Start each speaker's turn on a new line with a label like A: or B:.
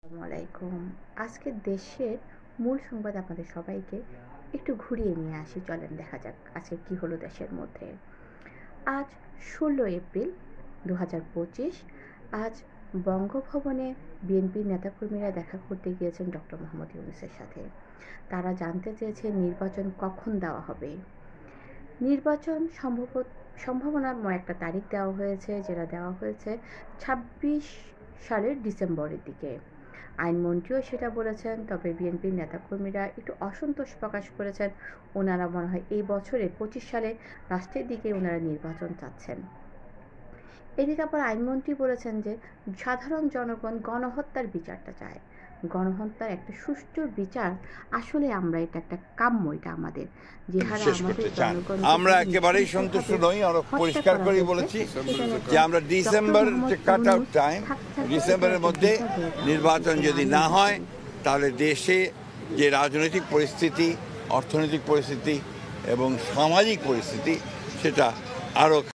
A: আসসালামু আলাইকুম। আজকে দেশের মূল সংবাদ আপনাদের সবাইকে একটু ঘুরিয়ে নিয়ে আসি। চলেন দেখা যাক আজকে কি হলো দেশের মধ্যে। আজ 16 এপ্রিল 2025। আজ বঙ্গভবনে বিএনপির নেতাকর্মীরা দেখা করতে গিয়েছেন ডক্টর মোহাম্মদ ইউনূসের সাথে। তারা জানতে চেয়েছেন নির্বাচন কখন দেওয়া হবে। নির্বাচন সম্ভাবনাময় একটা তারিখ দেওয়া হয়েছে, যেটা দেওয়া হয়েছে 26 সালের ডিসেম্বরের দিকে। আইনমন্ত্রীও সেটা বলেছেন, তবে বিএনপির নেতাকর্মীরা একটু অসন্তোষ প্রকাশ করেছেন। ওনারা মনে হয় এই বছরে 25 সালে লাস্টের দিকে ওনারা নির্বাচন চাচ্ছেন। এদিকে আবার আইনমন্ত্রী বলেছেন যে সাধারণ জনগণ গণহত্যার বিচারটা চায়। গণহত্যার একটা সুষ্ঠু বিচার আসলে আমরা এটা একটা কাম্য, এটা আমাদের যে হারে আমাদের জনগণ
B: আমরা একেবারেই সন্তুষ্ট নই। আমরা পরিষ্কার করে বলেছি যে আমরা ডিসেম্বর যে কাট আউট টাইম, ডিসেম্বরের মধ্যে নির্বাচন যদি না হয় তাহলে দেশে যে রাজনৈতিক পরিস্থিতি, অর্থনৈতিক পরিস্থিতি এবং সামাজিক পরিস্থিতি সেটা আরও